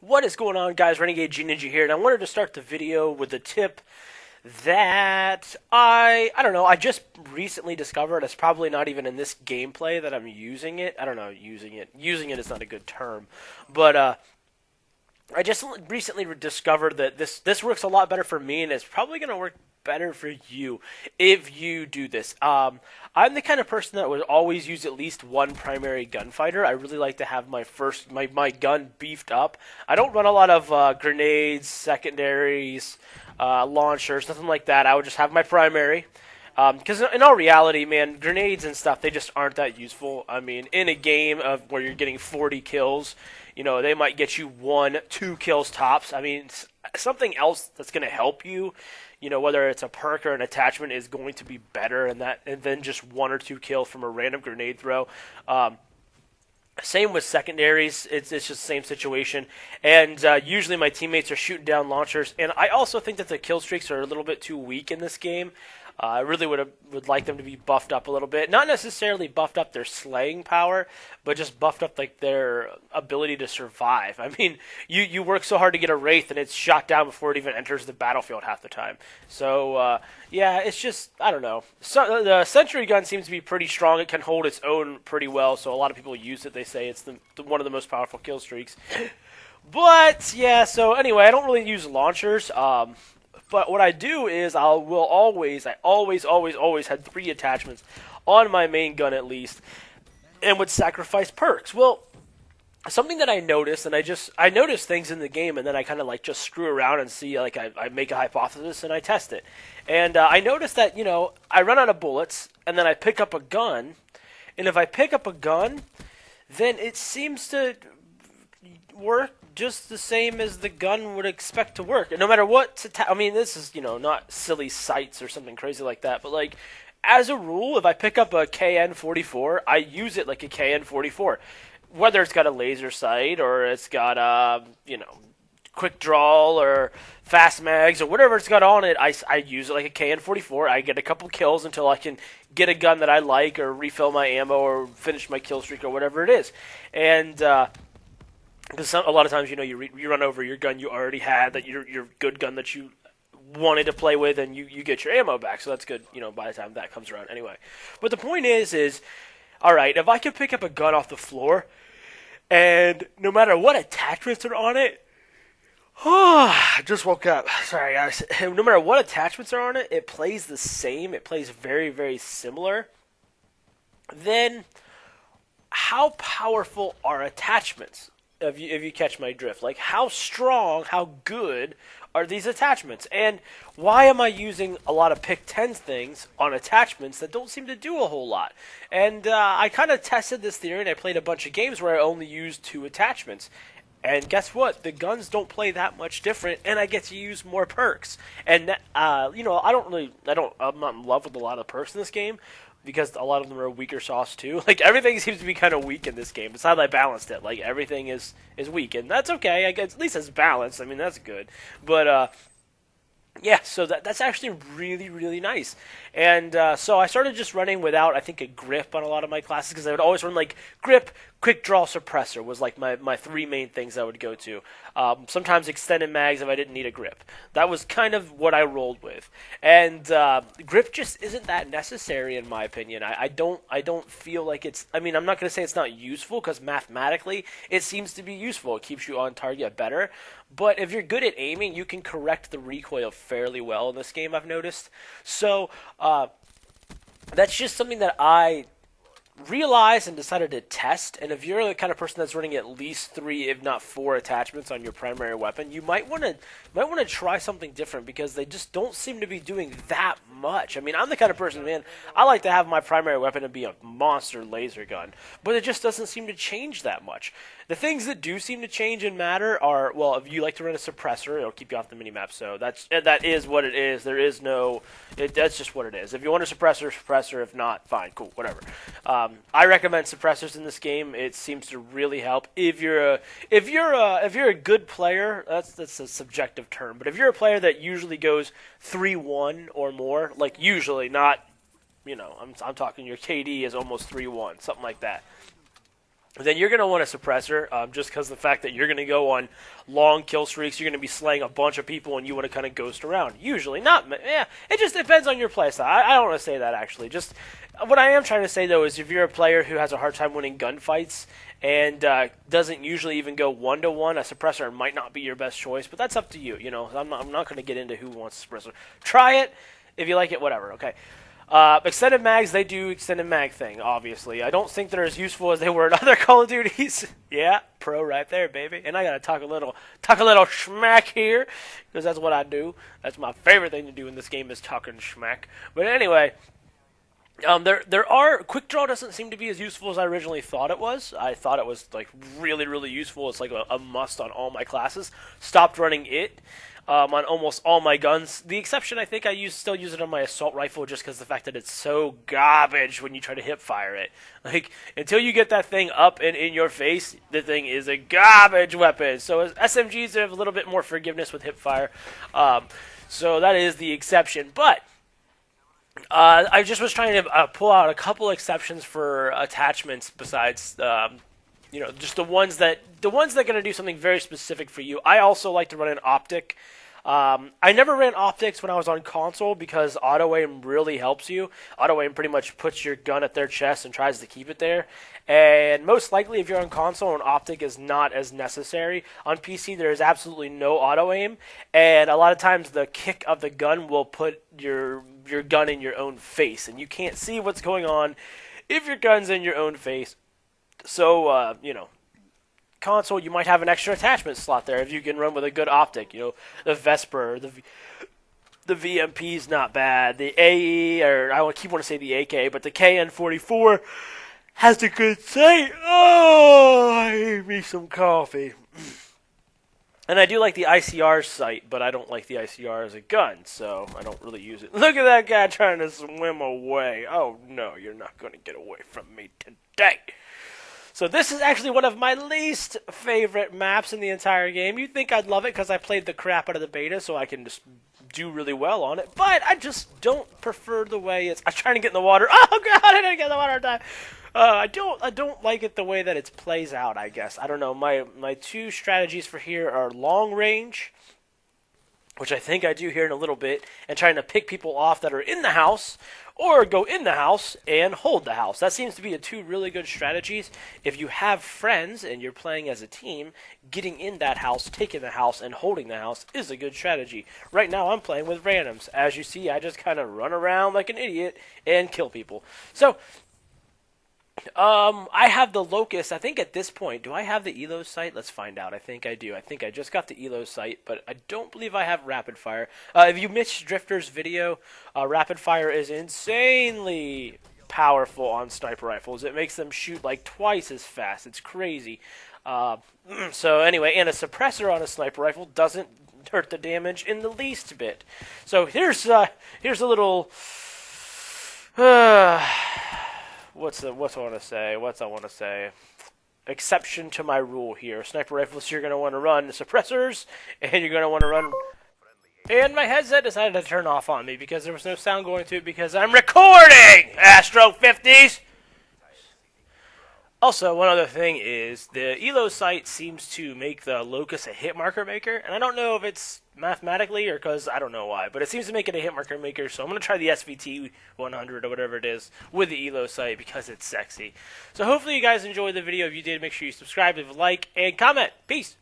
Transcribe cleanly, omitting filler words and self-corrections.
What is going on, guys? Renegade G Ninja here, and I wanted to start the video with a tip that I don't know, I just recently discovered. It's probably not even in this gameplay that I'm using it. I don't know, using it is not a good term, but I just recently discovered that this works a lot better for me, and it's probably going to work better for you if you do this. I'm the kind of person that would always use at least one primary gunfighter. I really like to have my gun beefed up. I don't run a lot of grenades, secondaries, launchers, nothing like that. I would just have my primary. Because in all reality, man, grenades and stuff, they just aren't that useful. I mean, in a game of where you're getting 40 kills, they might get you 1-2 kills tops. I mean, something else that's going to help you, whether it's a perk or an attachment, is going to be better than just 1 or 2 kills from a random grenade throw. Same with secondaries. It's just the same situation. And usually my teammates are shooting down launchers. And I also think that the kill streaks are a little bit too weak in this game. I really would like them to be buffed up a little bit. Not necessarily buffed up their slaying power, but just buffed up like their ability to survive. I mean, you work so hard to get a Wraith, and it's shot down before it even enters the battlefield half the time. So, yeah, it's just, I don't know. So, the Sentry gun seems to be pretty strong. It can hold its own pretty well, so a lot of people use it. They say it's one of the most powerful kill streaks. But, yeah, so anyway, I don't really use launchers. But what I do is I always had 3 attachments on my main gun at least, and would sacrifice perks. Well, something that I noticed, and I notice things in the game, and then I kind of just screw around and see, I make a hypothesis and I test it. And I noticed that, I run out of bullets, and then I pick up a gun, and if I pick up a gun, then it seems to work just the same as the gun would expect to work. And no matter what, I mean, this is, not silly sights or something crazy like that, but as a rule, if I pick up a KN-44, I use it like a KN-44. Whether it's got a laser sight or it's got a, quick draw or fast mags or whatever it's got on it, I use it like a KN-44. I get a couple kills until I can get a gun that I like or refill my ammo or finish my kill streak or whatever it is. And, because a lot of times, you run over your gun you already had, that your good gun that you wanted to play with, and you get your ammo back. So that's good, by the time that comes around anyway. But the point is, all right, if I can pick up a gun off the floor, and no matter what attachments are on it, I just woke up. Sorry, guys. No matter what attachments are on it, it plays the same. It plays very, very similar. Then, how powerful are attachments? If you catch my drift, how strong, how good are these attachments, and why am I using a lot of pick 10 things on attachments that don't seem to do a whole lot? And I kind of tested this theory, and I played a bunch of games where I only used 2 attachments, and guess what? The guns don't play that much different, and I get to use more perks. And I'm not in love with a lot of perks in this game, because a lot of them are weaker sauce too. Everything seems to be kind of weak in this game. It's not that I balanced it. Everything is weak, and that's okay. I guess at least it's balanced. I mean, that's good. But yeah, so that's actually really, really nice. And so I started just running without, I think, a grip on a lot of my classes, because I would always run grip, quick draw, suppressor was my 3 main things I would go to. Sometimes extended mags if I didn't need a grip. That was kind of what I rolled with. And grip just isn't that necessary in my opinion. I don't feel like it's, I mean, I'm not going to say it's not useful, because mathematically it seems to be useful. It keeps you on target better. But if you're good at aiming, you can correct the recoil fairly well in this game, I've noticed. So that's just something that I realized and decided to test. And if you're the kind of person that's running at least 3, if not 4 attachments on your primary weapon, you might want to try something different, because they just don't seem to be doing that much. I mean, I'm the kind of person, man, I like to have my primary weapon to be a monster laser gun, but it just doesn't seem to change that much. The things that do seem to change and matter are, well, if you like to run a suppressor, it'll keep you off the minimap, so that is what it is. There is no, that's just what it is. If you want a suppressor, suppressor. If not, fine, cool, whatever. I recommend suppressors in this game. It seems to really help. If you're a good player, that's a subjective term, but if you're a player that usually goes 3-1 or more, usually, not, I'm talking your KD is almost 3-1, something like that. then you're going to want a suppressor, just because the fact that you're going to go on long kill streaks, you're going to be slaying a bunch of people, and you want to kind of ghost around. Usually, not, yeah, it just depends on your playstyle. I don't want to say that, actually. Just, what I am trying to say, though, is if you're a player who has a hard time winning gunfights and doesn't usually even go 1-to-1, a suppressor might not be your best choice, but that's up to you. You know, I'm not going to get into who wants a suppressor. Try it. If you like it, whatever, okay. Extended mags, they do extended mag thing, obviously. I don't think they're as useful as they were in other Call of Duties. Yeah, pro right there, baby. And I gotta talk a little schmack here, because that's what I do. That's my favorite thing to do in this game, is talking schmack. But anyway, there are quick draw doesn't seem to be as useful as I originally thought it was. I thought it was like really, really useful. It's like a must on all my classes. Stopped running it. On almost all my guns. The exception, I think, still use it on my assault rifle, just because the fact that it's so garbage when you try to hip fire it. Like, until you get that thing up and in your face, the thing is a garbage weapon. So as SMGs have a little bit more forgiveness with hip fire. So that is the exception. But I just was trying to pull out a couple exceptions for attachments besides just the ones that are going to do something very specific for you. I also like to run an optic. I never ran optics when I was on console because auto aim really helps you. Auto aim pretty much puts your gun at their chest and tries to keep it there. And most likely, if you're on console, an optic is not as necessary. On PC, there is absolutely no auto aim, and a lot of times the kick of the gun will put your gun in your own face, and you can't see what's going on if your gun's in your own face. So, console, you might have an extra attachment slot there if you can run with a good optic. The Vesper, the VMP's not bad. The AE, or I keep wanting to say the AK, but the KN-44 has a good sight. Oh, I need me some coffee. And I do like the ICR sight, but I don't like the ICR as a gun, so I don't really use it. Look at that guy trying to swim away. Oh, no, you're not going to get away from me today. So this is actually one of my least favorite maps in the entire game. You'd think I'd love it because I played the crap out of the beta, so I can just do really well on it. But I just don't prefer the way it's... I'm trying to get in the water. Oh, God, I didn't get in the water in time. I don't like it the way that it plays out, I guess. I don't know. My two strategies for here are long range, which I think I do here in a little bit, and trying to pick people off that are in the house, or go in the house and hold the house. That seems to be two really good strategies. If you have friends and you're playing as a team, getting in that house, taking the house, and holding the house is a good strategy. Right now I'm playing with randoms. As you see, I just kind of run around like an idiot and kill people. So, I have the Locust. I think at this point, do I have the Elo sight? Let's find out. I think I do. I think I just got the Elo sight, but I don't believe I have rapid fire. If you missed Drifter's video, rapid fire is insanely powerful on sniper rifles. It makes them shoot like twice as fast. It's crazy. So anyway, and a suppressor on a sniper rifle doesn't hurt the damage in the least bit. So here's a little... What's I want to say? Exception to my rule here. Sniper rifles, you're going to want to run suppressors, and you're going to want to run... And my headset decided to turn off on me because there was no sound going to it because I'm recording! Astro 50s! Also, one other thing is, the Elo sight seems to make the Locust a hit marker maker, and I don't know if it's mathematically or because I don't know why, but it seems to make it a hit marker maker, so I'm going to try the SVT 100 or whatever it is with the Elo sight because it's sexy. So hopefully you guys enjoyed the video. If you did, make sure you subscribe, leave a like, and comment. Peace!